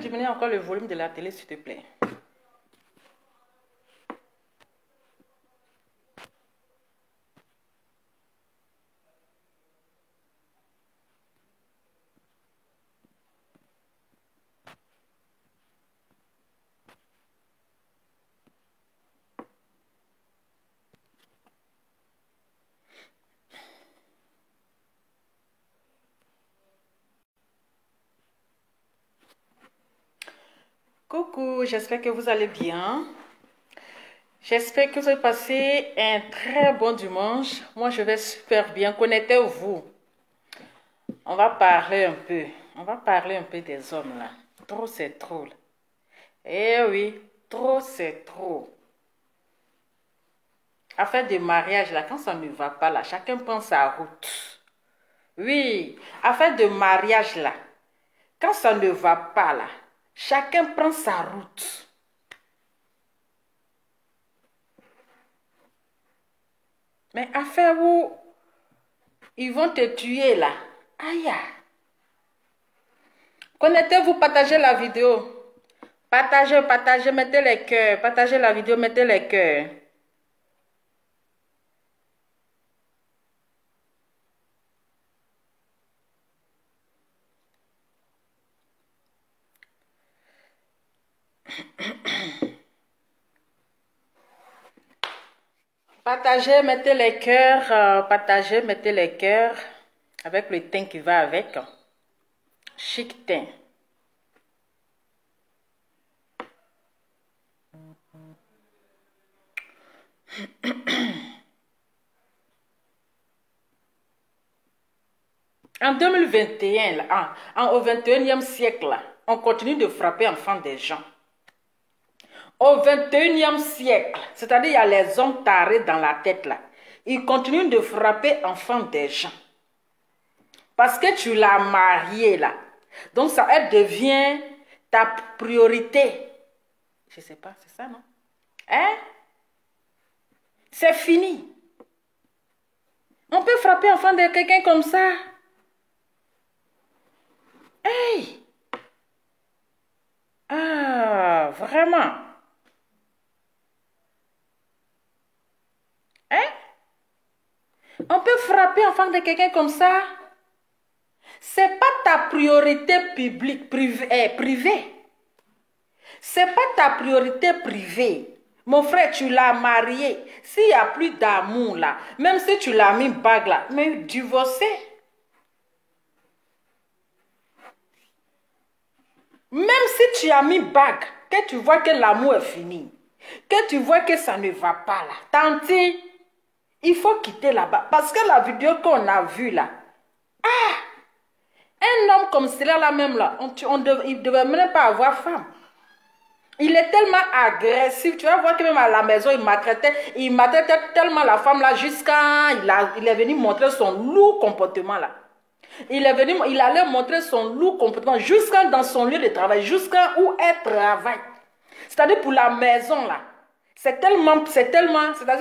diminuer encore le volume de la télé, s'il te plaît? Coucou, j'espère que vous allez bien. J'espère que vous avez passé un très bon dimanche. Moi, je vais super bien. Connectez-vous. On va parler un peu. On va parler un peu des hommes là. Trop, c'est trop. Eh oui, trop, c'est trop. Affaire de mariage là, quand ça ne va pas là, chacun prend sa route. Oui, affaire de mariage là, quand ça ne va pas là, chacun prend sa route. Mais affaire où ils vont te tuer là. Aïe. Connectez-vous, partagez la vidéo. Partagez, mettez les cœurs. Partagez la vidéo, mettez les cœurs. Partagez, mettez les cœurs. Partagez, mettez les cœurs. Avec le teint qui va avec. Chic teint. En 2021, là, au 21e siècle, là, on continue de frapper enfants des gens. Au 21e siècle, c'est-à-dire il y a les hommes tarés dans la tête là, ils continuent de frapper enfants des gens. Parce que tu l'as mariée là. Donc ça, elle devient ta priorité. Je ne sais pas, c'est ça non? Hein? C'est fini. On peut frapper enfant de quelqu'un comme ça. Hey! Ah, vraiment? Hein? On peut frapper enfant de quelqu'un comme ça? C'est pas ta priorité publique, privée. C'est pas ta priorité privée. Mon frère, tu l'as marié. S'il n'y a plus d'amour là, même si tu l'as mis bague là, mais divorcé. Même si tu as mis bague, que tu vois que l'amour est fini, que tu vois que ça ne va pas là, tanti, il faut quitter là-bas. Parce que la vidéo qu'on a vue là, un homme comme cela là même là, il ne devait même pas avoir femme. Il est tellement agressif, tu vas voir que même à la maison, il maltraitait tellement la femme là jusqu'à il est venu montrer son lourd comportement là. Il allait montrer son lourd comportement jusqu'à dans son lieu de travail, jusqu'à où elle travaille. C'est-à-dire pour la maison là. C'est-à-dire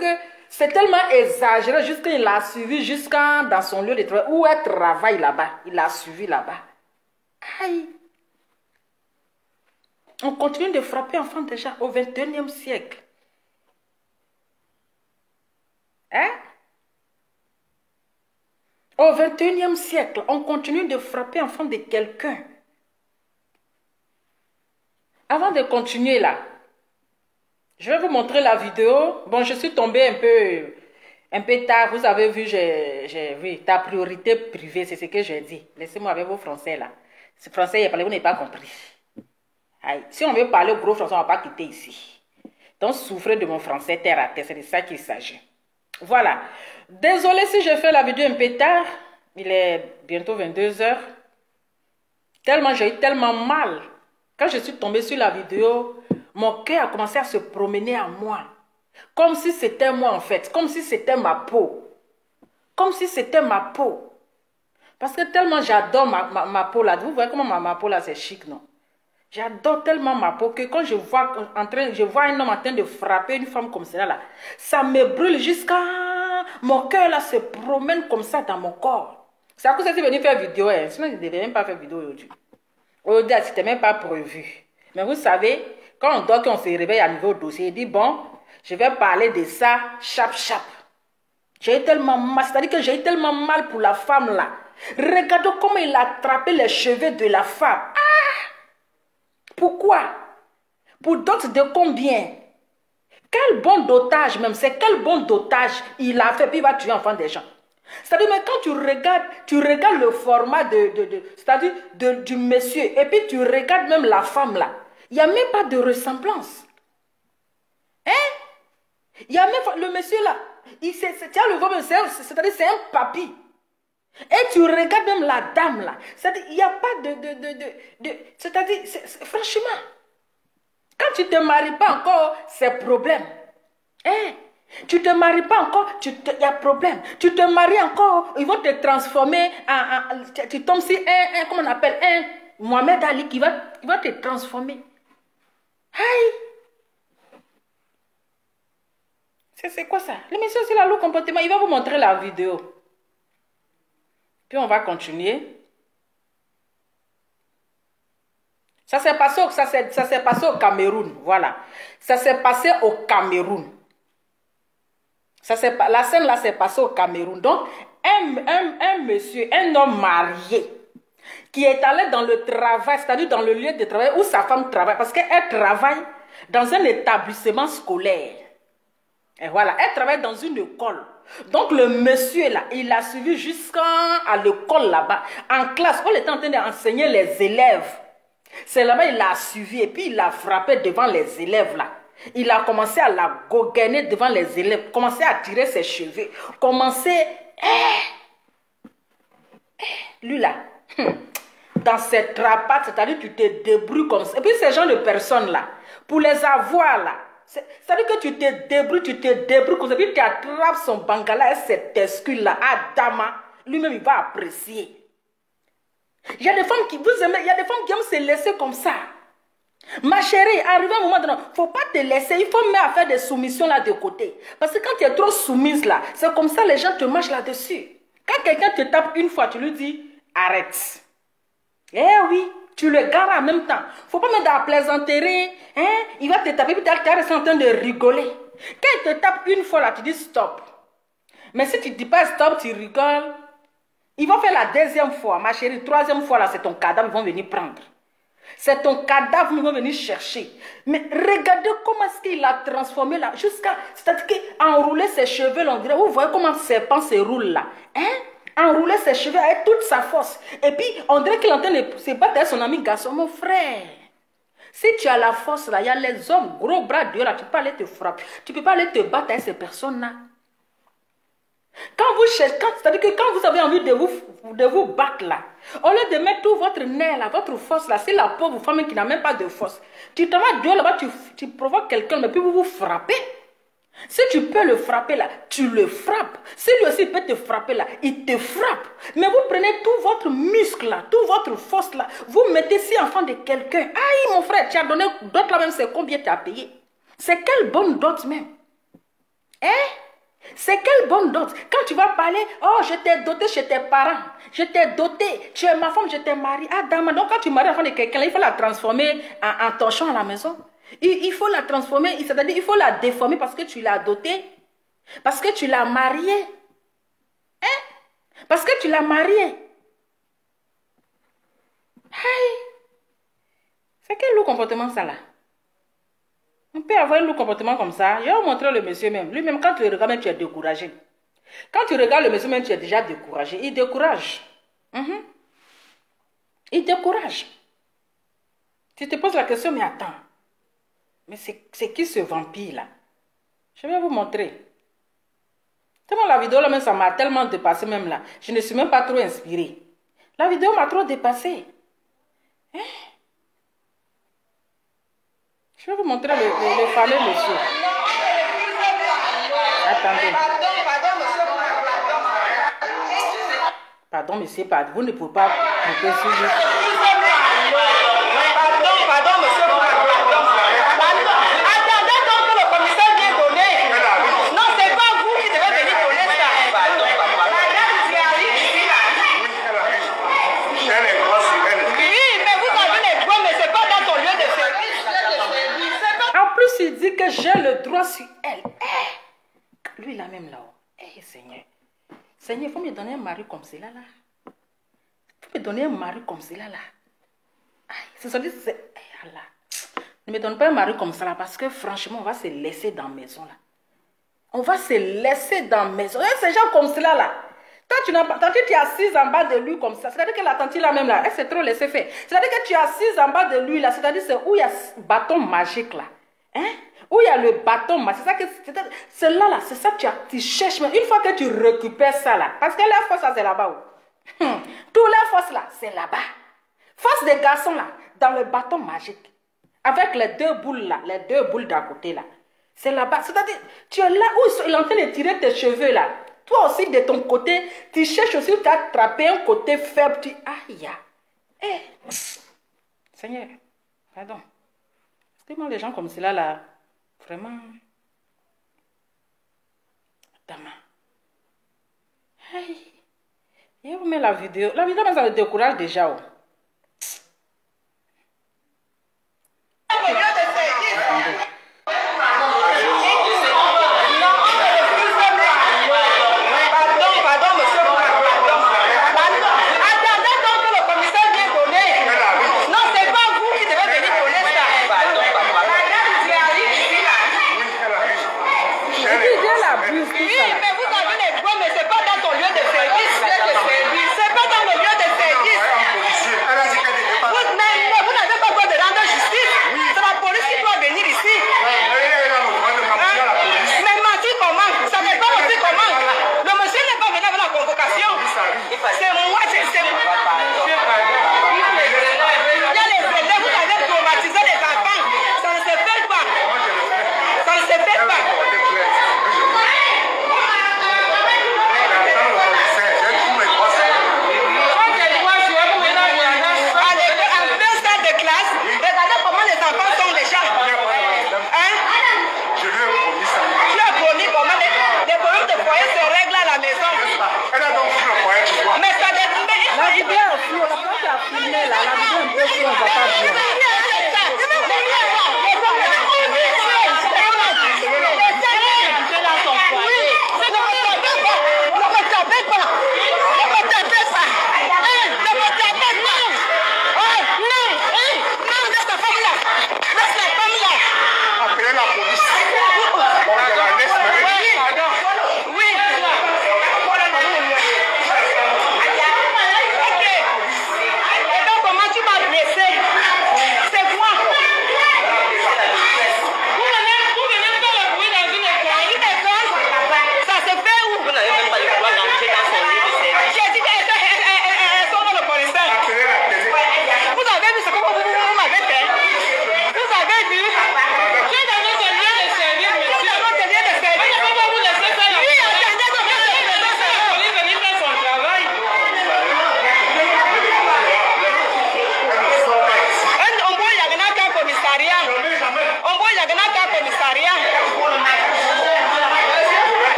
que c'est tellement exagéré jusqu'à il l'a suivi jusqu'à dans son lieu de travail, où elle travaille là-bas. Il l'a suivi là-bas. Aïe. On continue de frapper enfants déjà au 21e siècle. Hein? Au 21e siècle, on continue de frapper enfants de quelqu'un. Avant de continuer là, je vais vous montrer la vidéo. Bon, je suis tombée un peu tard. Vous avez vu, j'ai vu ta priorité privée, c'est ce que j'ai dit. Laissez-moi avec vos français là. Ce français, vous n'avez pas compris. Aïe. Si on veut parler gros français, on ne va pas quitter ici. Donc, souffrez de mon français terre à terre, c'est de ça qu'il s'agit. Voilà. Désolée si je fais la vidéo un peu tard. Il est bientôt 22 h. Tellement, j'ai eu tellement mal. Quand je suis tombée sur la vidéo, mon cœur a commencé à se promener en moi. Comme si c'était moi en fait. Comme si c'était ma peau. Comme si c'était ma peau. Parce que tellement j'adore ma peau là. Vous voyez comment ma peau là c'est chic, non? J'adore tellement ma peau que quand je vois un homme en train de frapper une femme comme cela là, ça me brûle jusqu'à... Mon cœur là se promène comme ça dans mon corps. C'est à cause que je suis venue faire vidéo. Sinon je ne devais même pas faire vidéo aujourd'hui. Aujourd'hui, c'était même pas prévu. Mais vous savez, quand on dort, qu'on se réveille à niveau dossier, il dit, bon, je vais parler de ça, chap. J'ai eu tellement mal, c'est-à-dire que j'ai eu tellement mal pour la femme là. Regardez comment il a attrapé les cheveux de la femme. Ah! Pourquoi? Pour d'autres de combien? Quel bon dotage même, c'est quel bon dotage il a fait, puis il va tuer enfant des gens. C'est-à-dire, mais quand tu regardes le format c'est-à-dire du monsieur, et puis tu regardes même la femme là, il n'y a même pas de ressemblance. Hein? Il y a même le monsieur là, c'est-à-dire c'est un papy. Et tu regardes même la dame là, c'est-à-dire il n'y a pas c'est-à-dire, franchement, quand tu ne te maries pas encore, c'est problème. Hein? Tu ne te maries pas encore, il y a problème. Tu te maries encore, ils vont te transformer tu tombes sur comment on appelle, un Mohamed Ali qui va te transformer. Aïe! C'est quoi ça? Le monsieur aussi, là, le comportement, il va vous montrer la vidéo. Puis on va continuer. Ça s'est passé au Cameroun, voilà. Ça s'est passé au Cameroun. La scène là s'est passée au Cameroun. Donc, un monsieur, un homme marié, qui est allé dans le travail, c'est-à-dire dans le lieu de travail où sa femme travaille, parce qu'elle travaille dans un établissement scolaire. Et voilà, elle travaille dans une école. Donc, le monsieur là, il a suivi jusqu'à l'école là-bas, en classe, où il était en train d'enseigner les élèves. C'est là-bas, il l'a suivi et puis il l'a frappé devant les élèves là. Il a commencé à la goguenner devant les élèves, commencé à tirer ses cheveux, commencé... lui là, dans cette trapate, c'est-à-dire tu te débrouilles comme ça. Et puis ces gens de personnes là, pour les avoir là, c'est-à-dire que tu te débrouilles comme ça, puis tu attrapes son bangala et cette excuse là, Adama, lui-même il va apprécier. Il y a des femmes qui vous aimez, il y a des femmes qui aiment se laisser comme ça. Ma chérie, arrivé à un moment donné, il ne faut pas te laisser, il faut mettre à faire des soumissions là de côté. Parce que quand tu es trop soumise là, c'est comme ça les gens te marchent là-dessus. Quand quelqu'un te tape une fois, tu lui dis, arrête. Eh oui, tu le gares en même temps. Il ne faut pas mettre dans la plaisanterie, hein? Il va te taper, puis tu es en train de rigoler. Quand il te tape une fois là, tu dis stop. Mais si tu ne dis pas stop, tu rigoles. Ils vont faire la deuxième fois, ma chérie, troisième fois là, c'est ton cadavre, ils vont venir prendre. C'est ton cadavre, ils vont venir chercher. Mais regardez comment est-ce qu'il a transformé là, jusqu'à, c'est-à-dire qu'enrouler ses cheveux, là, on dirait, vous voyez comment le serpent se roule là, hein? Enrouler ses cheveux avec toute sa force. Et puis, on dirait qu'il est en train de se battre avec son ami garçon, mon frère. Si tu as la force là, il y a les hommes, gros bras dehors là, tu peux aller te frapper. Tu ne peux pas aller te battre avec ces personnes là. Quand vous cherchez, c'est-à-dire que quand vous avez envie de vous battre là, au lieu de mettre tout votre nerf là, votre force là, c'est la pauvre femme qui n'a même pas de force. Tu te vas dehors là-bas, tu provoques quelqu'un, mais puis vous vous frappez. Si tu peux le frapper là, tu le frappes. Si lui aussi peut te frapper là, il te frappe. Mais vous prenez tout votre muscle là, toute votre force là, vous mettez si enfant de quelqu'un. Aïe mon frère, tu as donné d'autres là même, c'est combien tu as payé? C'est quelle bonne dot même? Hein? C'est quelle bonne dot? Quand tu vas parler, oh, je t'ai doté chez tes parents, je t'ai doté, tu es ma femme, je t'ai marié. Ah, dame, donc quand tu maries l'enfant de quelqu'un, il faut la transformer en torchon à la maison. Il faut la transformer, c'est-à-dire il faut la déformer parce que tu l'as dotée, parce que tu l'as mariée. Hein? Parce que tu l'as mariée. Hey. C'est quel lourd comportement ça là? On peut avoir un lourd comportement comme ça. Je vais vous montrer le monsieur même. Lui-même, quand tu le regardes, même, tu es découragé. Quand tu regardes le monsieur même, tu es déjà découragé. Il décourage. Il décourage. Tu te poses la question, mais attends. Mais c'est qui ce vampire là? Je vais vous montrer. Tellement la vidéo là, même, ça m'a tellement dépassé même là. Je ne suis même pas trop inspirée. La vidéo m'a trop dépassé. Hein? Je vais vous montrer le fameux monsieur. Attendez. Pardon, monsieur, pardon. Vous ne pouvez pas couper sur lui. Pardon, monsieur. Attendez donc que le commissaire vienne donner. Non, c'est pas vous qui devez venir donner ça. Madame, tu arrives ici là. Oui, mais vous avez j'ai le droit sur elle. Eh, lui, là même là-haut. Eh, Seigneur. Seigneur, il faut me donner un mari comme cela là. Il faut me donner un mari comme cela là. C'est ça, c'est... Eh, Allah. Ne me donne pas un mari comme ça là, parce que franchement, on va se laisser dans la maison là. On va se laisser dans la maison. Et ces gens comme cela là. Quand tu es assise en bas de lui comme ça, c'est-à-dire que la tante là même là, elle s'est trop laissée faire. C'est-à-dire que tu es assise en bas de lui là, c'est-à-dire c'est où il y a ce bâton magique là. Hein? Où il y a le bâton magique. C'est là là, c'est ça que tu cherches. Mais une fois que tu récupères ça là, parce que la force là c'est là-bas où? Toutes les forces là, c'est là-bas. Force des garçons là, dans le bâton magique. Avec les deux boules là, les deux boules d'à côté là. C'est là-bas. C'est-à-dire, tu es là où il est en train de tirer tes cheveux là. Toi aussi, de ton côté, tu cherches aussi à attraper un côté faible. Tu... Aïe. Eh. Seigneur, pardon. Parce que moi, les gens comme cela là, vraiment... Dama. Aïe. Et vous mettez la vidéo. La vidéo, ça me décourage déjà. Oh.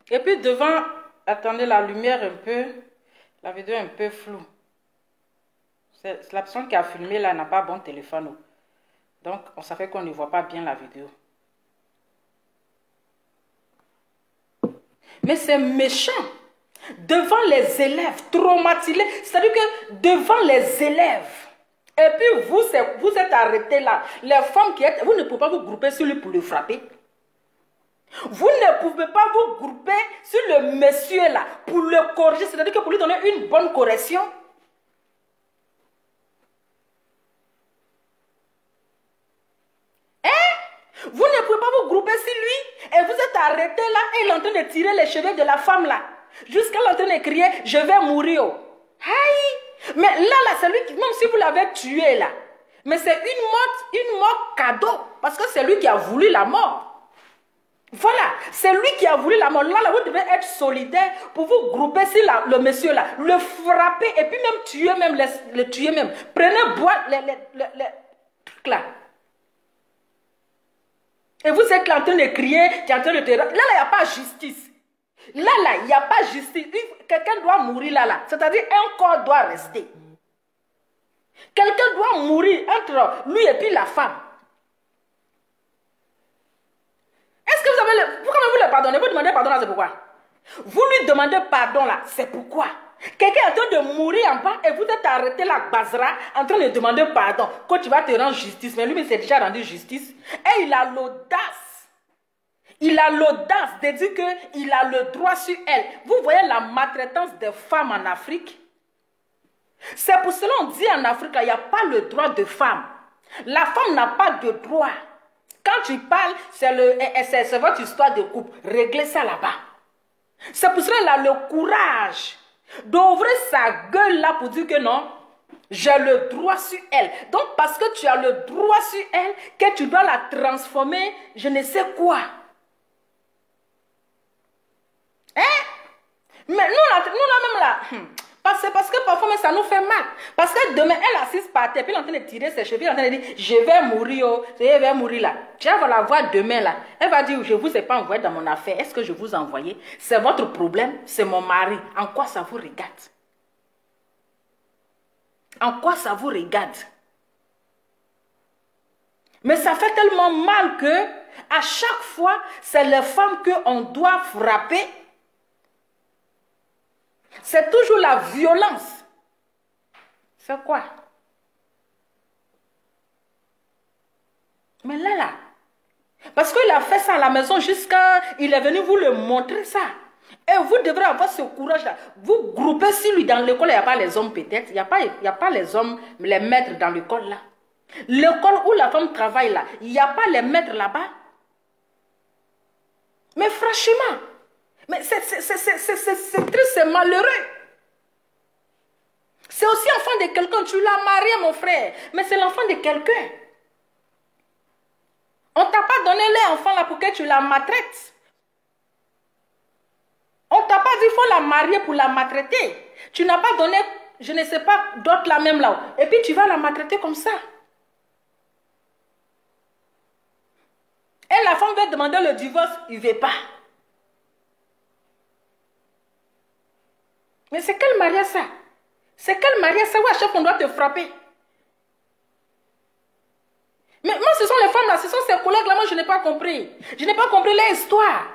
Et puis devant, attendez la lumière un peu, la vidéo est un peu floue. C'est la personne qui a filmé là n'a pas bon téléphone. Donc on savait qu'on ne voit pas bien la vidéo. Mais c'est méchant. Devant les élèves, traumatisés. C'est-à-dire que devant les élèves. Et puis vous êtes arrêtés là. Les femmes qui êtes, vous ne pouvez pas vous grouper sur lui pour le frapper. Vous ne pouvez pas vous grouper sur le monsieur là pour le corriger. C'est-à-dire que pour lui donner une bonne correction. Vous ne pouvez pas vous grouper sur lui et vous êtes arrêté là et il est en train de tirer les cheveux de la femme là. Jusqu'à en train de crier, je vais mourir. Aïe! Mais là, c'est lui qui, même si vous l'avez tué là, mais c'est une mort cadeau. Parce que c'est lui qui a voulu la mort. Voilà, c'est lui qui a voulu la mort. Là, vous devez être solidaire pour vous grouper sur le monsieur là, le frapper et puis même tuer, même le tuer même. Prenez boire les trucs là. Et vous êtes là en train de crier, tu es en train de te... Là, il n'y a pas justice. Là, il n'y a pas justice. Quelqu'un doit mourir là. C'est-à-dire un corps doit rester. Quelqu'un doit mourir entre lui et puis la femme. Est-ce que vous avez... Pourquoi vous le pardonnez? Vous demandez pardon là, c'est pourquoi? Vous lui demandez pardon là, c'est pourquoi? Quelqu'un est en train de mourir en bas et vous êtes arrêté la Basra en train de demander pardon. Quand tu vas te rendre justice, mais lui, il s'est déjà rendu justice. Et il a l'audace. Il a l'audace de dire qu'il a le droit sur elle. Vous voyez la maltraitance des femmes en Afrique? C'est pour cela qu'on dit en Afrique, il n'y a pas le droit de femme. La femme n'a pas de droit. Quand tu parles, c'est votre histoire de couple. Réglez ça là-bas. C'est pour cela qu'elle a le courage d'ouvrir sa gueule là pour dire que non, j'ai le droit sur elle. Donc parce que tu as le droit sur elle, que tu dois la transformer, je ne sais quoi. Hein? Mais nous là même là... C'est parce que parfois ça nous fait mal. Parce que demain, elle assise par terre, puis elle est en train de tirer ses cheveux, elle est en train de dire, je vais mourir, oh, je vais mourir là. Tu vas la voir demain là. Elle va dire, je ne vous ai pas envoyé dans mon affaire. Est-ce que je vous ai envoyé? C'est votre problème, c'est mon mari. En quoi ça vous regarde? En quoi ça vous regarde? Mais ça fait tellement mal que, à chaque fois, c'est les femmes qu'on doit frapper. C'est toujours la violence. C'est quoi? Mais là, parce qu'il a fait ça à la maison jusqu'à... Il est venu vous le montrer ça. Et vous devrez avoir ce courage-là. Vous groupez sur lui dans l'école, il n'y a pas les hommes peut-être. Il n'y a pas les hommes, les maîtres dans l'école là. L'école où la femme travaille là, il n'y a pas les maîtres là-bas. Mais franchement... Mais c'est triste, c'est malheureux. C'est aussi enfant de quelqu'un. Tu l'as marié, mon frère. Mais c'est l'enfant de quelqu'un. On ne t'a pas donné l'enfant là pour que tu la maltraites. On ne t'a pas dit qu'il faut la marier pour la maltraiter. Tu n'as pas donné, je ne sais pas, d'autres là même là. Et puis tu vas la maltraiter comme ça. Et la femme va demander le divorce, il ne veut pas. Mais c'est quel mariage ça? C'est quel mariage ça où à chaque fois on doit te frapper? Mais moi, ce sont les femmes là, ce sont ces collègues là, moi je n'ai pas compris. Je n'ai pas compris leur histoire.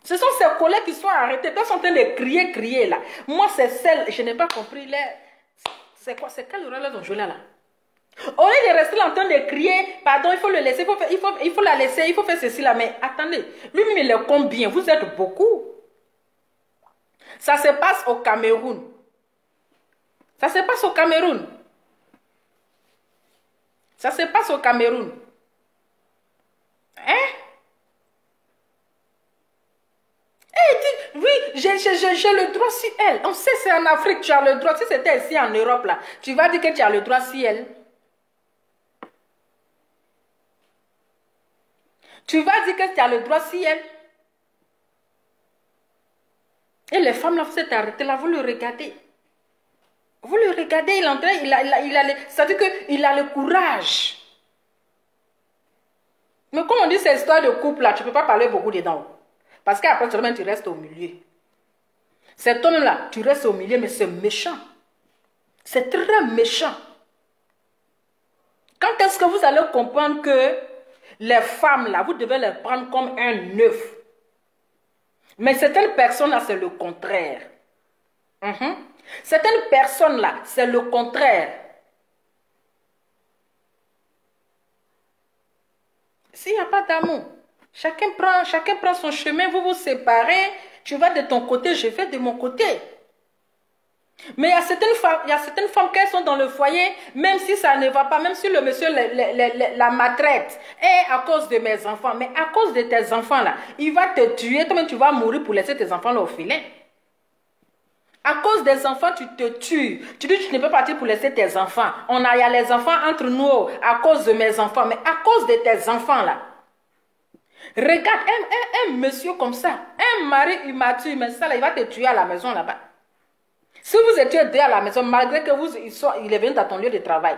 Ce sont ces collègues qui sont arrêtés, ils sont en train de crier là. Moi c'est celle, je n'ai pas compris leur... C'est quoi? C'est quel rôle ils ont joué là? Au lieu de rester là en train de crier, pardon, il faut le laisser, il faut la laisser, il faut faire ceci là. Mais attendez, lui-même il est combien? Vous êtes beaucoup. Ça se passe au Cameroun. Ça se passe au Cameroun. Ça se passe au Cameroun. Hein? Eh, oui, j'ai le droit sur elle. On sait c'est en Afrique, tu as le droit. Si c'était ici en Europe, là, tu vas dire que tu as le droit sur elle. Tu vas dire que tu as le droit sur elle. Et les femmes là, vous êtes arrêtées là, vous le regardez. Vous le regardez, il est en train, c'est-à-dire qu'il a le courage. Mais comme on dit, cette histoire de couple là, tu ne peux pas parler beaucoup dedans. Parce qu'après, tu restes au milieu. C'est toi-même là, tu restes au milieu, mais c'est méchant. C'est très méchant. Quand est-ce que vous allez comprendre que les femmes là, vous devez les prendre comme un œuf? Mais certaines personnes là, c'est le contraire. Certaines personnes là, c'est le contraire. S'il n'y a pas d'amour, chacun prend son chemin, vous vous séparez, tu vas de ton côté, je vais de mon côté. Mais il y a certaines femmes qui sont dans le foyer, même si ça ne va pas, même si le monsieur la maltraite, et à cause de mes enfants, mais à cause de tes enfants là, il va te tuer, toi-même tu vas mourir pour laisser tes enfants là au filet. À cause des enfants, tu te tues. Tu dis que tu ne peux pas partir pour laisser tes enfants. Il y a les enfants entre nous à cause de mes enfants, mais à cause de tes enfants là. Regarde, un monsieur comme ça, un mari immature, mais ça là, il va te tuer à la maison là-bas. Si vous étiez deux à la maison, malgré que il est venu dans ton lieu de travail,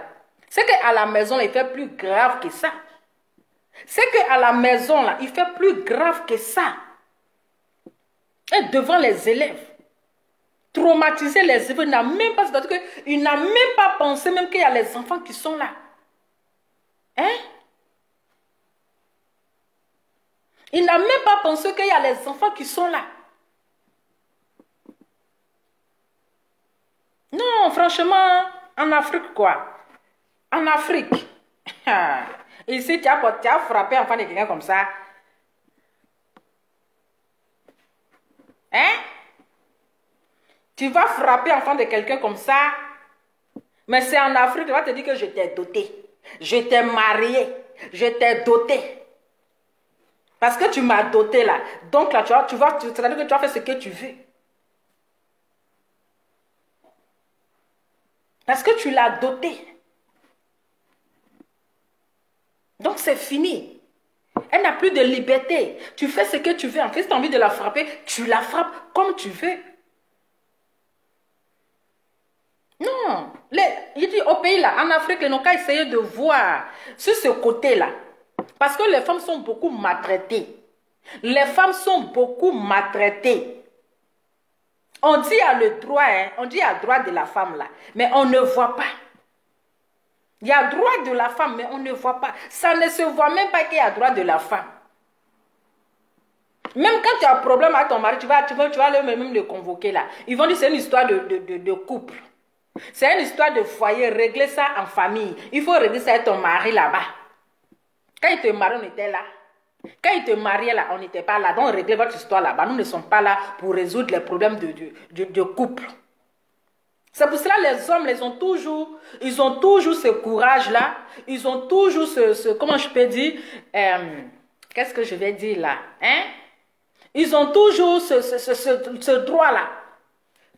c'est qu'à la maison, là, il fait plus grave que ça. C'est qu'à la maison, là, il fait plus grave que ça. Et devant les élèves. Traumatiser les élèves. Il n'a même pas pensé même qu'il y a les enfants qui sont là. Hein? Il n'a même pas pensé qu'il y a les enfants qui sont là. Non, franchement, en Afrique, quoi. En Afrique. Ici, tu as frappé un enfant de quelqu'un comme ça. Hein? Tu vas frapper enfant de quelqu'un comme ça. Mais c'est en Afrique, tu vas te dire que je t'ai doté. Je t'ai marié. Je t'ai doté. Parce que tu m'as doté là. Donc là, c'est-à-dire que tu vas faire ce que tu veux. Parce que tu l'as doté. Donc c'est fini. Elle n'a plus de liberté. Tu fais ce que tu veux. En fait, si tu as envie de la frapper, tu la frappes comme tu veux. Non. Je dis au pays là, en Afrique, ils n'ont qu'à essayer de voir sur ce côté-là. Parce que les femmes sont beaucoup maltraitées. Les femmes sont beaucoup maltraitées. On dit il y a le droit, hein, on dit il y a le droit de la femme là, mais on ne voit pas. Il y a le droit de la femme, mais on ne voit pas. Ça ne se voit même pas qu'il y a le droit de la femme. Même quand tu as un problème avec ton mari, tu vas aller même le convoquer là. Ils vont dire c'est une histoire de couple. C'est une histoire de foyer. Régler ça en famille. Il faut régler ça avec ton mari là-bas. Quand il te marie, on était là. Quand il te mariait là, on n'était pas là. Donc réglez votre histoire là-bas. Nous ne sommes pas là pour résoudre les problèmes de couple. C'est pour cela les hommes, ils ont toujours ce courage-là. Ils ont toujours comment je peux dire, qu'est-ce que je vais dire là, hein? Ils ont toujours ce droit-là.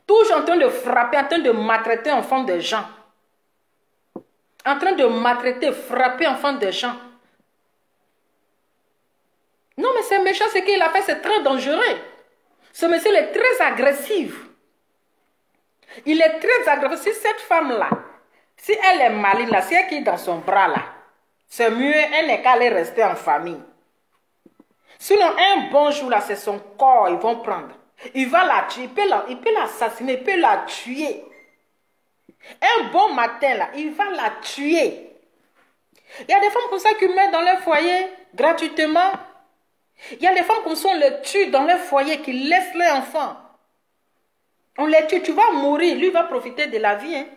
Toujours en train de frapper, en train de maltraiter enfants de gens. En train de maltraiter, frapper enfants de gens. Non, mais c'est méchant, ce qu'il a fait, c'est très dangereux. Ce monsieur est très agressif. Il est très agressif. Si cette femme-là, si elle est maligne, là, si elle qui est dans son bras là, c'est mieux, elle n'est qu'à aller rester en famille. Sinon, un bon jour là, c'est son corps, ils vont prendre. Il va la tuer, il peut l'assassiner, il peut la tuer. Un bon matin là, il va la tuer. Il y a des femmes comme ça qui meurent dans leur foyer gratuitement. Il y a des femmes comme ça, on les tue dans leur foyer, qui laissent leurs enfants. On les tue, tu vas mourir, lui va profiter de la vie. Hein?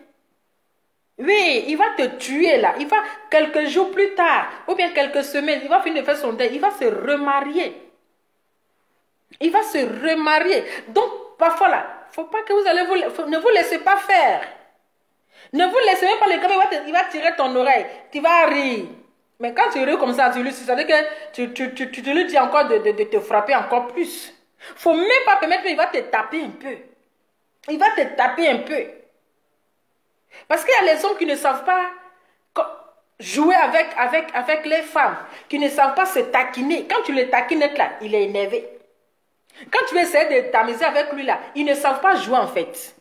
Oui, il va te tuer là. Il va quelques jours plus tard, ou bien quelques semaines, il va finir de faire son deuil, il va se remarier. Il va se remarier. Donc, parfois là, il ne faut pas que ne vous laissez pas faire. Ne vous laissez même pas le gamin, il va tirer ton oreille. Tu vas rire. Mais quand tu ris comme ça, tu lui que tu lui dis encore de te frapper encore plus. Il ne faut même pas permettre qu'il va te taper un peu. Il va te taper un peu. Parce qu'il y a les hommes qui ne savent pas jouer avec les femmes, qui ne savent pas se taquiner. Quand tu le taquines là, il est énervé. Quand tu veux essayer de t'amuser avec lui là, ils ne savent pas jouer en fait.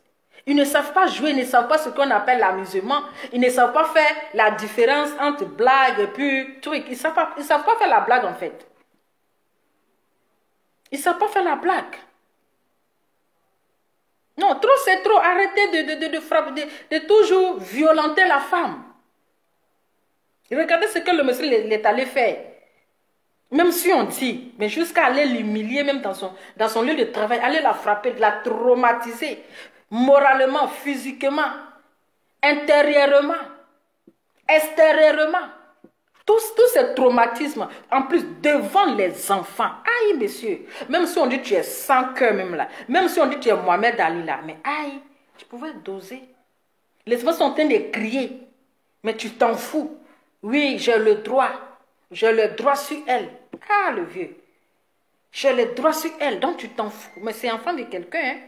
Ils ne savent pas jouer, ils ne savent pas ce qu'on appelle l'amusement. Ils ne savent pas faire la différence entre blague et puis truc. Ils ne savent pas faire la blague en fait. Ils ne savent pas faire la blague. Non, trop c'est trop. Arrêtez de frapper, de toujours violenter la femme. Regardez ce que le monsieur est allé faire. Même si on dit, mais jusqu'à aller l'humilier, même dans son lieu de travail, aller la frapper, la traumatiser, moralement, physiquement, intérieurement, extérieurement. Tous ces traumatismes, en plus, devant les enfants. Aïe, monsieur. Même si on dit que tu es sans cœur, même là. Même si on dit que tu es Mohamed Ali là. Mais aïe, tu pouvais doser. Les enfants sont en train de crier. Mais tu t'en fous. Oui, j'ai le droit. J'ai le droit sur elle. Ah, le vieux. J'ai le droit sur elle. Donc tu t'en fous. Mais c'est enfant de quelqu'un. Hein?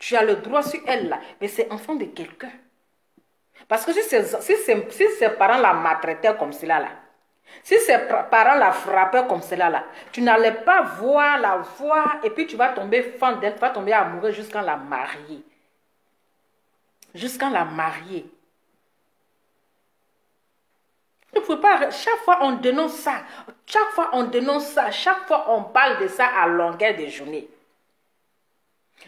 Tu as le droit sur elle là. Mais c'est enfant de quelqu'un. Parce que si ses parents la maltraitaient comme cela là. Si ses parents la frappaient comme cela là, tu n'allais pas la voir et puis tu vas tomber fan d'elle, tu vas tomber amoureux jusqu'à la marier. Jusqu'à la marier. Il ne faut pas, chaque fois on dénonce ça, chaque fois on dénonce ça, chaque fois on parle de ça à longueur de journée.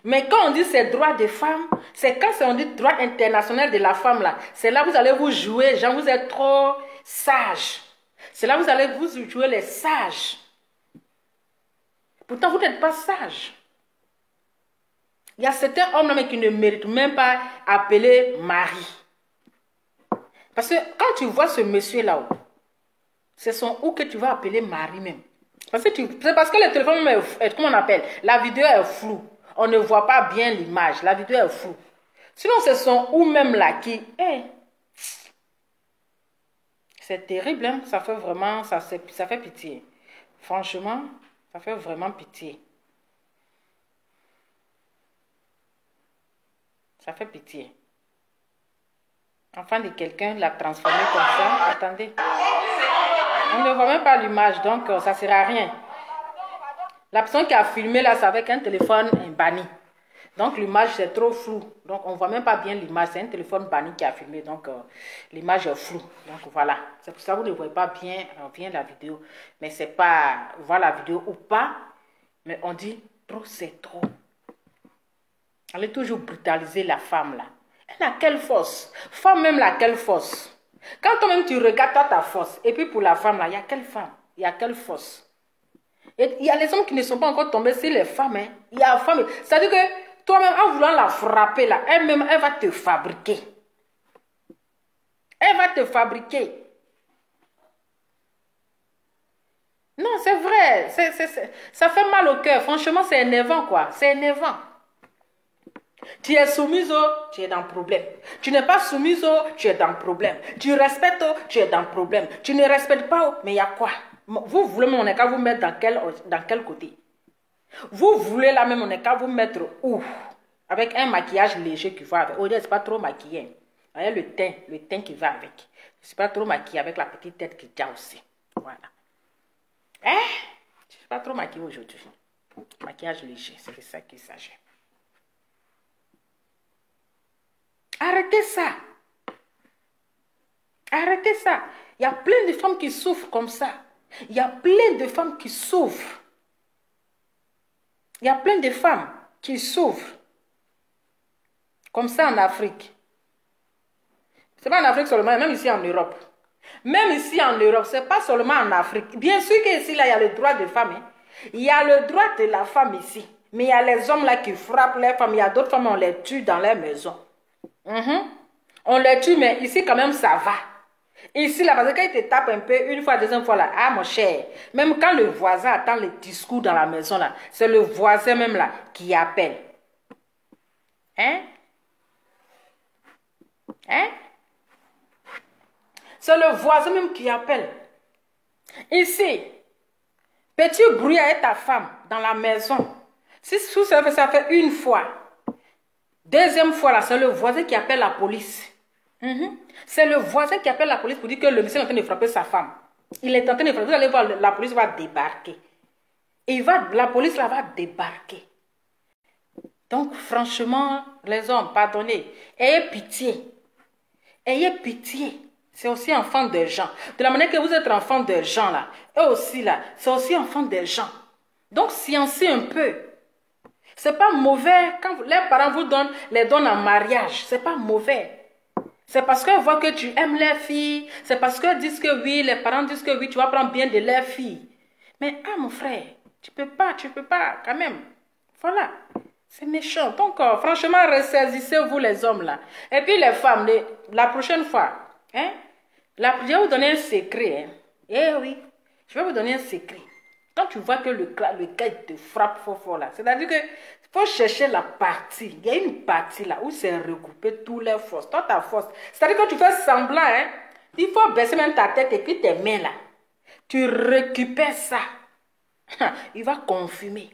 Mais quand on dit c'est droit des femmes, c'est quand on dit droit international de la femme là. C'est là que vous allez vous jouer, genre vous êtes trop sage. C'est là que vous allez vous jouer les sages. Pourtant vous n'êtes pas sage. Il y a certains hommes là, qui ne méritent même pas appeler mari. Parce que quand tu vois ce monsieur là-haut, c'est son ou que tu vas appeler mari même. C'est parce que le téléphone est, comment on appelle, la vidéo est floue. On ne voit pas bien l'image. La vidéo est floue. Sinon, c'est son ou même là qui est. C'est terrible, hein? Ça fait vraiment, ça fait pitié. Franchement, ça fait vraiment pitié. Ça fait pitié. Enfant de quelqu'un l'a transformé comme ça. Attendez. On ne voit même pas l'image, donc ça ne sert à rien. La personne qui a filmé là, c'est avec un téléphone banni. Donc l'image c'est trop flou. Donc on ne voit même pas bien l'image. C'est un téléphone banni qui a filmé. Donc l'image est floue. Donc voilà. C'est pour ça que vous ne voyez pas bien, la vidéo. Mais c'est pas voir la vidéo ou pas. Mais on dit trop c'est trop. Elle est toujours brutaliser la femme là. Elle a quelle force? Femme même là, quelle force? Quand toi-même tu regardes toi, ta force. Et puis pour la femme là, il y a quelle femme? Il y a quelle force? Et il y a les hommes qui ne sont pas encore tombés sur les femmes. Hein. Il y a une femme. C'est-à-dire que toi-même, en voulant la frapper, là, elle-même, elle va te fabriquer. Elle va te fabriquer. Non, c'est vrai. Ça fait mal au cœur. Franchement, c'est énervant, quoi. C'est énervant. Tu es soumise, tu es dans le problème. Tu n'es pas soumise, tu es dans le problème. Tu respectes, tu es dans le problème. Tu ne respectes pas, mais il y a quoi? Vous voulez, on est qu'à vous mettre dans quel côté? Vous voulez là même, on est qu'à vous mettre où? Avec un maquillage léger qui va avec. Oh, c'est pas trop maquillé. Voyez le teint qui va avec. C'est pas trop maquillé avec la petite tête qui tient aussi. Voilà. Hein? Je suis pas trop maquillée aujourd'hui. Maquillage léger, c'est ça qu'il s'agit. Arrêtez ça. Arrêtez ça. Il y a plein de femmes qui souffrent comme ça. Il y a plein de femmes qui souffrent. Il y a plein de femmes qui souffrent. Comme ça en Afrique. Ce n'est pas en Afrique seulement, même ici en Europe. Même ici en Europe, ce n'est pas seulement en Afrique. Bien sûr qu'ici, là, il y a le droit de femme. Hein. Il y a le droit de la femme ici. Mais il y a les hommes là qui frappent les femmes. Il y a d'autres femmes, on les tue dans les maisons. On les tue, mais ici quand même, ça va. Ici, là, parce que quand il te tape un peu, une fois, deuxième fois, là, ah, mon cher, même quand le voisin attend le discours dans la maison, là, c'est le voisin même, là, qui appelle. Hein? Hein? C'est le voisin même qui appelle. Ici, petit bruit avec ta femme dans la maison. Si ça fait une fois, deuxième fois, là, c'est le voisin qui appelle la police. C'est le voisin qui appelle la police pour dire que le monsieur est en train de frapper sa femme. Il est en train de frapper. Vous allez voir, la police va débarquer. Et la police là va débarquer. Donc, franchement, les hommes, pardonnez. Ayez pitié. Ayez pitié. C'est aussi enfant de gens. De la manière que vous êtes enfant de gens là. Eux aussi là, c'est aussi enfant de gens. Donc, sciencez un peu. C'est pas mauvais quand les parents vous les donnent en mariage. C'est pas mauvais. C'est parce qu'elles voient que tu aimes les filles. C'est parce qu'elles disent que oui, les parents disent que oui, tu vas prendre bien de leurs filles. Mais ah mon frère, tu peux pas quand même. Voilà, c'est méchant. Donc franchement, ressaisissez-vous les hommes là. Et puis les femmes, la prochaine fois, hein, je vais vous donner un secret. Hein. Eh oui, je vais vous donner un secret. Quand tu vois que le gars te frappe fort là, c'est-à-dire que faut chercher la partie. Il y a une partie là où c'est regroupé tous les forces. Toi, ta force. C'est-à-dire que tu fais semblant, hein. Il faut baisser même ta tête et puis tes mains là. Tu récupères ça. Il va confumer.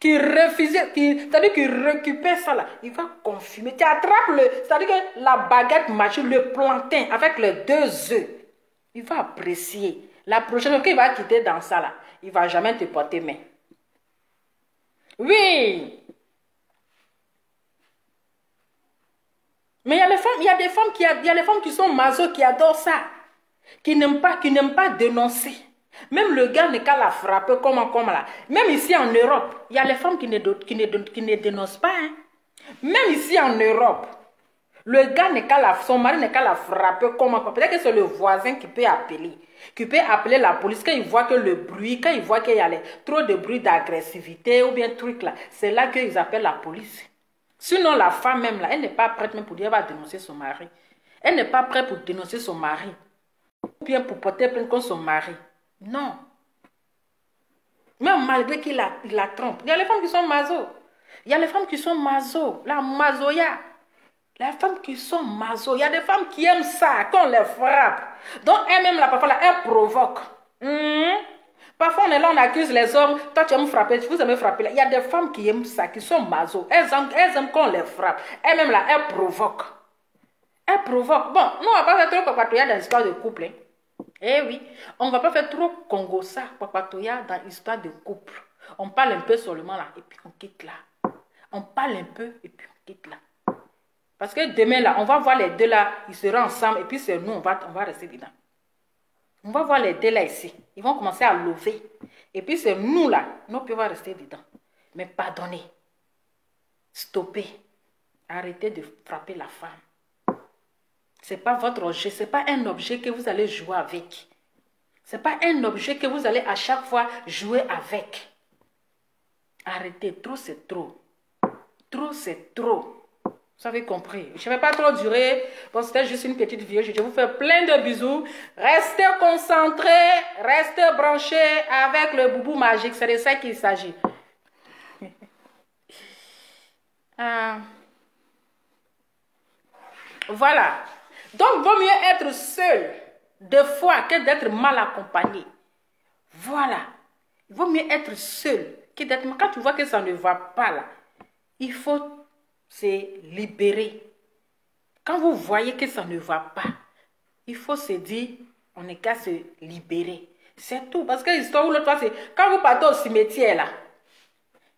C'est-à-dire qu'il récupère ça là. Il va confumer. Tu attrapes c'est-à-dire que la baguette magique, le plantain avec les 2 œufs. Il va apprécier. La prochaine fois qu'il va quitter dans ça là, il ne va jamais te porter main. Oui. Mais il y a des femmes qui sont maso qui adorent ça. Qui n'aiment pas dénoncer. Même le gars n'est qu'à la frapper comme là. Même ici en Europe, il y a les femmes qui ne dénoncent pas. Hein. Même ici en Europe, le gars n'est qu'à son mari n'est qu'à la frapper comme. Peut-être que c'est le voisin qui peut appeler la police quand il voit que le bruit, quand il voit qu'il y a trop de bruit d'agressivité ou bien truc là. C'est là qu'ils appellent la police. Sinon, la femme même là, elle n'est pas prête même pour dire qu'elle va dénoncer son mari. Elle n'est pas prête pour dénoncer son mari. Ou bien pour porter plainte contre son mari. Non. Même malgré qu'il la trompe. Il y a les femmes qui sont maso. Il y a les femmes qui sont maso. La masoya. Les femmes qui sont maso. Il y a des femmes qui aiment ça, qu'on les frappe. Donc, elles-mêmes, là, parfois, là, elles provoquent. Parfois, on est là, on accuse les hommes. Toi, tu aimes me frapper, vous aimez frapper. Là. Il y a des femmes qui aiment ça, qui sont maso. Elles aiment qu'on les frappe. Elles-mêmes, là, elles provoquent. Elles provoquent. Bon, nous, on va pas faire trop papatoya dans l'histoire de couple. Hein. Eh oui, on ne va pas faire trop congossa, papatoya dans l'histoire de couple. On parle un peu seulement là, et puis on quitte là. On parle un peu, et puis on quitte là. Parce que demain là, on va voir les deux là, ils seront ensemble, et puis c'est nous, on va rester dedans. On va voir les deux là ici. Ils vont commencer à lever. Et puis c'est nous là, nous pouvons rester dedans. Mais pardonnez. Stoppez. Arrêtez de frapper la femme. Ce n'est pas votre objet, ce n'est pas un objet que vous allez jouer avec. Ce n'est pas un objet que vous allez à chaque fois jouer avec. Arrêtez, trop c'est trop. Trop c'est trop. Vous avez compris. Je ne vais pas trop durer. Bon, c'était juste une petite vidéo. Je vous fais plein de bisous. Restez concentrés, restez branchés avec le boubou magique. C'est de ça qu'il s'agit. Voilà. Donc, il vaut mieux être seul de fois que d'être mal accompagné. Voilà. Il vaut mieux être seul que d'être... Quand tu vois que ça ne va pas là, il faut se libérer. Quand vous voyez que ça ne va pas, il faut se dire, on n'est qu'à se libérer. C'est tout. Parce que l'histoire où l'autre fois, c'est quand vous partez au cimetière là,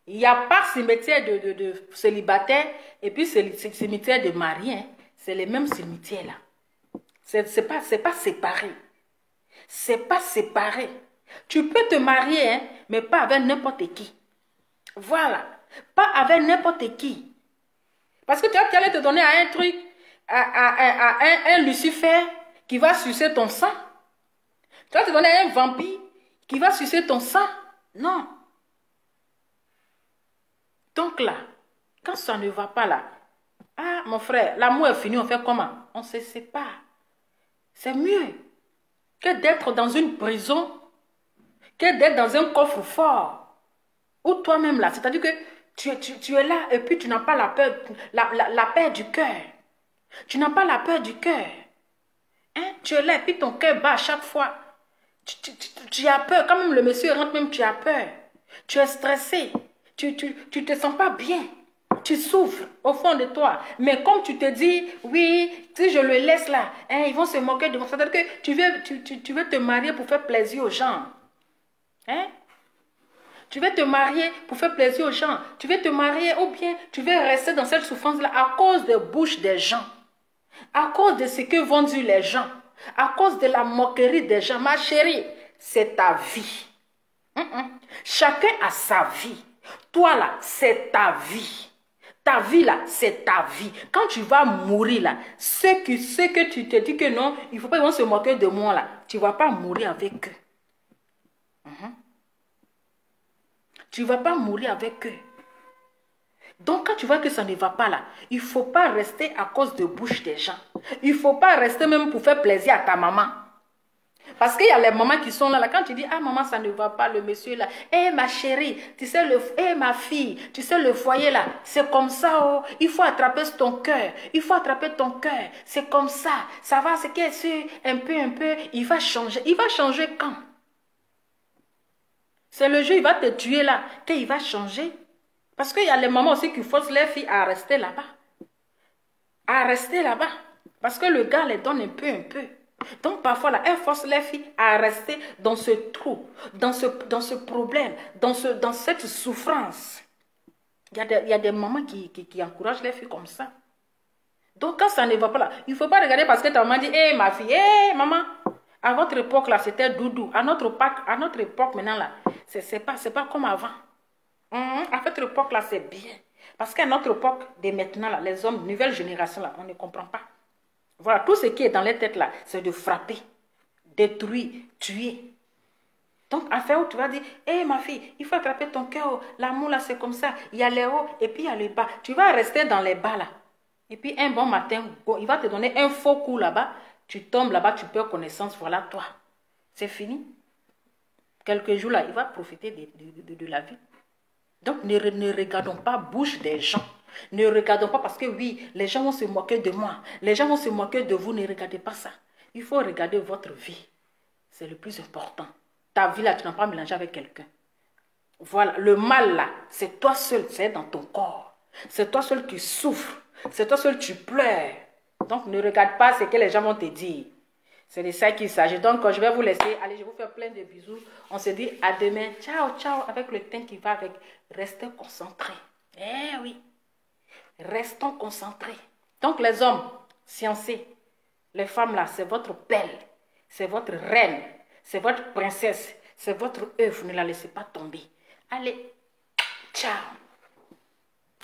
il n'y a pas cimetière de célibataire et puis cimetière de mariés. Hein. C'est les mêmes cimetières là. C'est pas séparé. C'est pas séparé. Tu peux te marier, hein, mais pas avec n'importe qui. Voilà. Pas avec n'importe qui. Parce que tu allais te donner à un truc, à un Lucifer qui va sucer ton sang. Tu vas te donner à un vampire qui va sucer ton sang. Non. Donc là, quand ça ne va pas là, ah mon frère, l'amour est fini, on fait comment? On se sépare. C'est mieux que d'être dans une prison, que d'être dans un coffre-fort. Ou toi-même là, c'est-à-dire que tu es là et puis tu n'as pas la peur, la peur du cœur. Tu n'as pas la peur du cœur. Hein? Tu es là et puis ton cœur bat à chaque fois. Tu as peur, quand même le monsieur rentre même, tu as peur. Tu es stressé. Tu te sens pas bien. Tu souffres au fond de toi. Mais comme tu te dis, oui, si je le laisse là, hein, ils vont se moquer de moi. C'est-à-dire que tu veux te marier pour faire plaisir aux gens. Hein? Tu veux te marier pour faire plaisir aux gens. Tu veux te marier ou bien tu veux rester dans cette souffrance-là à cause des bouches des gens. À cause de ce que vont dire les gens. À cause de la moquerie des gens. Ma chérie, c'est ta vie. Chacun a sa vie. Toi là, c'est ta vie. Ta vie là, c'est ta vie. Quand tu vas mourir là, ceux que tu te dis que non, il ne faut pas qu'ils vont se moquer de moi là. Tu ne vas pas mourir avec eux. Tu ne vas pas mourir avec eux. Donc quand tu vois que ça ne va pas là, il ne faut pas rester à cause de bouche des gens. Il ne faut pas rester même pour faire plaisir à ta maman. Parce qu'il y a les mamans qui sont là, quand tu dis, ah maman, ça ne va pas, le monsieur là, eh ma chérie, tu sais, ma fille, tu sais, le foyer là, c'est comme ça, oh, il faut attraper ton cœur, il faut attraper ton cœur, c'est comme ça va, c'est que c'est un peu, il va changer quand? C'est le jour, il va te tuer là, qu'il va changer. Parce qu'il y a les mamans aussi qui forcent les filles à rester là-bas. À rester là-bas. Parce que le gars les donne un peu. Donc parfois, là, elle force les filles à rester dans ce trou, dans ce problème, dans cette souffrance. Il y a des mamans qui encouragent les filles comme ça. Donc quand ça ne va pas là, il ne faut pas regarder parce que ta maman dit, hé ma fille, hé maman, À votre époque, là, c'était doudou. À notre époque, maintenant, là, c'est pas comme avant. À votre époque, là, c'est bien. Parce qu'à notre époque, de maintenant, là, les hommes, nouvelle génération, là, on ne comprend pas. Voilà, tout ce qui est dans les têtes, là, c'est de frapper, détruire, tuer. Donc, à faire où tu vas dire, hé ma fille, il faut attraper ton cœur. L'amour, là, c'est comme ça. Il y a les hauts et puis il y a les bas. Tu vas rester dans les bas, là. Et puis, un bon matin, il va te donner un faux coup là-bas. Tu tombes là-bas, tu perds connaissance. Voilà, toi. C'est fini. Quelques jours, là, il va profiter de la vie. Donc, ne regardons pas bouche des gens. Ne regardons pas parce que oui, les gens vont se moquer de moi. Les gens vont se moquer de vous. Ne regardez pas ça. Il faut regarder votre vie. C'est le plus important. Ta vie là, tu n'as pas mélangé avec quelqu'un. Voilà, le mal là, c'est toi seul, c'est dans ton corps. C'est toi seul qui souffres. C'est toi seul qui pleures. Donc, ne regarde pas ce que les gens vont te dire. C'est de ça qu'il s'agit. Donc, je vais vous laisser. Allez, je vous fais plein de bisous. On se dit à demain. Ciao, ciao. Avec le teint qui va avec. Restez concentrés. Eh oui. Restons concentrés. Donc, les hommes, sciencés. Les femmes là, c'est votre belle. C'est votre reine. C'est votre princesse. C'est votre œuvre. Ne la laissez pas tomber. Allez. Ciao.